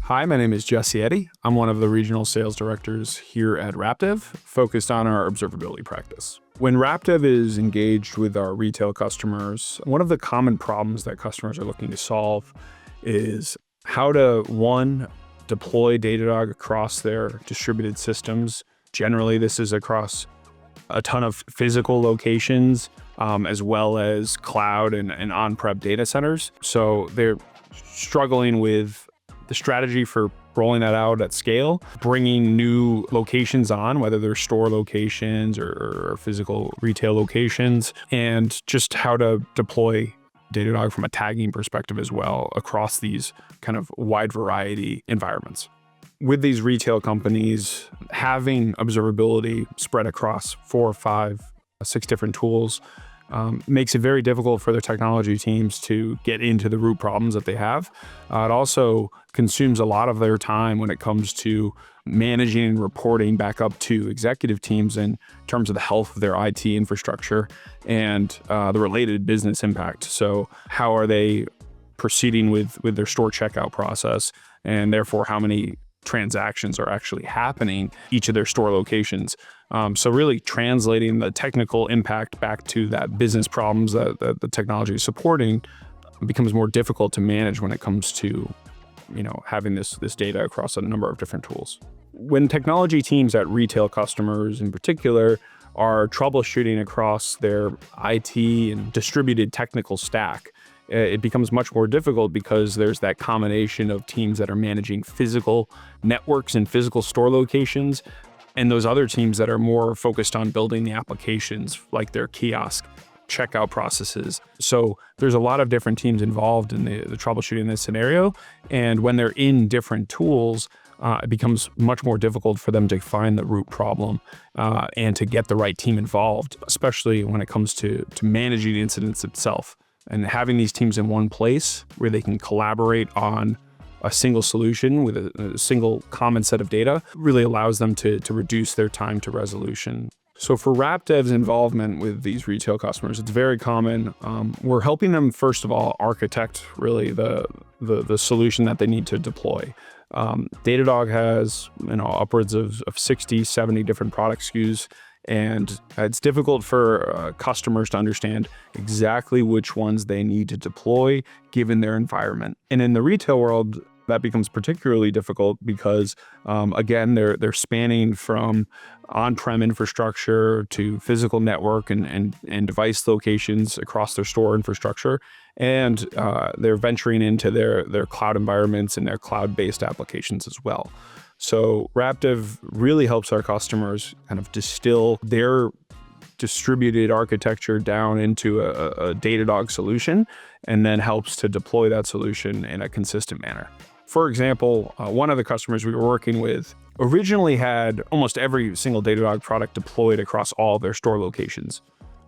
Hi, my name is Jesse Eddy. I'm one of the regional sales directors here at RapDev, focused on our observability practice. When RapDev is engaged with our retail customers, one of the common problems that customers are looking to solve is how to, one, deploy Datadog across their distributed systems. Generally, this is across a ton of physical locations, as well as cloud and on-prem data centers. So they're struggling with the strategy for rolling that out at scale, bringing new locations on, whether they're store locations or physical retail locations, and just how to deploy Datadog from a tagging perspective as well across these kind of wide variety environments. With these retail companies, having observability spread across 4, 5, 6 different tools makes it very difficult for their technology teams to get into the root problems that they have. It also consumes a lot of their time when it comes to managing and reporting back up to executive teams in terms of the health of their IT infrastructure and the related business impact. So how are they proceeding with their store checkout process, and therefore how many transactions are actually happening each of their store locations. So really translating the technical impact back to that business problems that the technology is supporting becomes more difficult to manage when it comes to, having this data across a number of different tools. When technology teams at retail customers in particular are troubleshooting across their IT and distributed technical stack, it becomes much more difficult because there's that combination of teams that are managing physical networks and physical store locations, and those other teams that are more focused on building the applications like their kiosk checkout processes. So there's a lot of different teams involved in the troubleshooting in this scenario. And when they're in different tools, it becomes much more difficult for them to find the root problem and to get the right team involved, especially when it comes to managing incidents itself. And having these teams in one place where they can collaborate on a single solution with a single common set of data really allows them to reduce their time to resolution. So for RapDev's involvement with these retail customers, it's very common. We're helping them, first of all, architect really the solution that they need to deploy. Datadog has upwards of 60, 70 different product SKUs. And it's difficult for customers to understand exactly which ones they need to deploy given their environment. And in the retail world, that becomes particularly difficult because, again, they're spanning from on-prem infrastructure to physical network and device locations across their store infrastructure. And they're venturing into their cloud environments and their cloud-based applications as well. So RapDev really helps our customers kind of distill their distributed architecture down into a Datadog solution, and then helps to deploy that solution in a consistent manner. For example, one of the customers we were working with originally had almost every single Datadog product deployed across all of their store locations.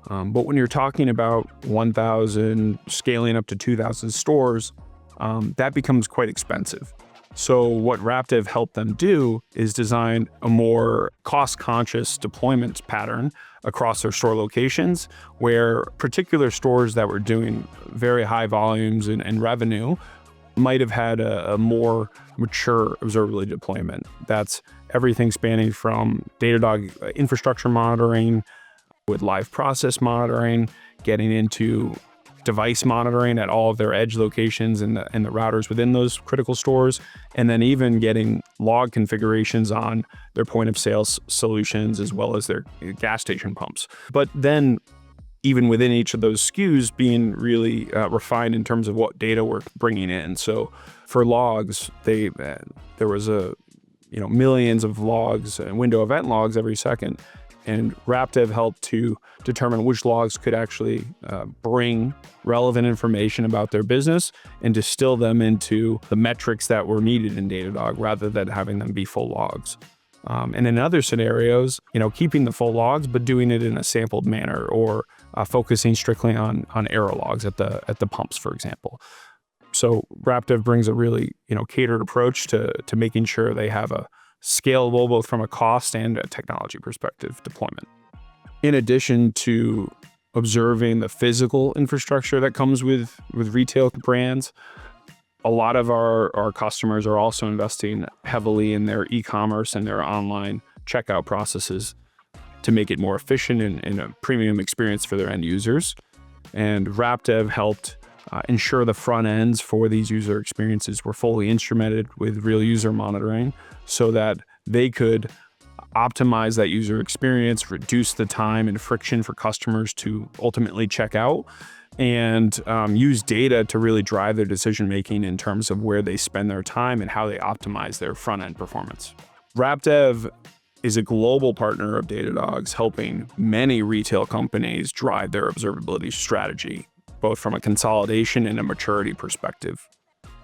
But when you're talking about 1,000 scaling up to 2,000 stores, that becomes quite expensive. So what RapDev helped them do is design a more cost-conscious deployment pattern across their store locations, where particular stores that were doing very high volumes and revenue might have had a more mature observability deployment. That's everything spanning from Datadog infrastructure monitoring with live process monitoring, getting into device monitoring at all of their edge locations and the routers within those critical stores, and then even getting log configurations on their point of sale solutions as well as their gas station pumps. But then even within each of those SKUs being really refined in terms of what data we're bringing in. So for logs, there was millions of logs and window event logs every second. And RapDev helped to determine which logs could actually bring relevant information about their business and distill them into the metrics that were needed in Datadog rather than having them be full logs. And in other scenarios, keeping the full logs, but doing it in a sampled manner or focusing strictly on error logs at the pumps, for example. So RapDev brings a really, catered approach to making sure they have a scalable, both from a cost and a technology perspective, deployment. In addition to observing the physical infrastructure that comes with retail brands, A lot of our customers are also investing heavily in their e-commerce and their online checkout processes to make it more efficient and a premium experience for their end users. And RapDev helped ensure the front ends for these user experiences were fully instrumented with real user monitoring so that they could optimize that user experience, reduce the time and friction for customers to ultimately check out, and use data to really drive their decision-making in terms of where they spend their time and how they optimize their front-end performance. RapDev is a global partner of Datadog's, helping many retail companies drive their observability strategy, both from a consolidation and a maturity perspective.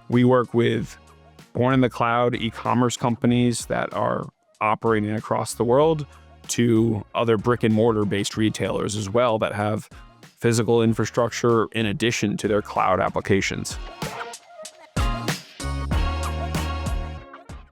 We work with born-in-the-cloud e-commerce companies that are operating across the world to other brick-and-mortar-based retailers as well that have physical infrastructure in addition to their cloud applications.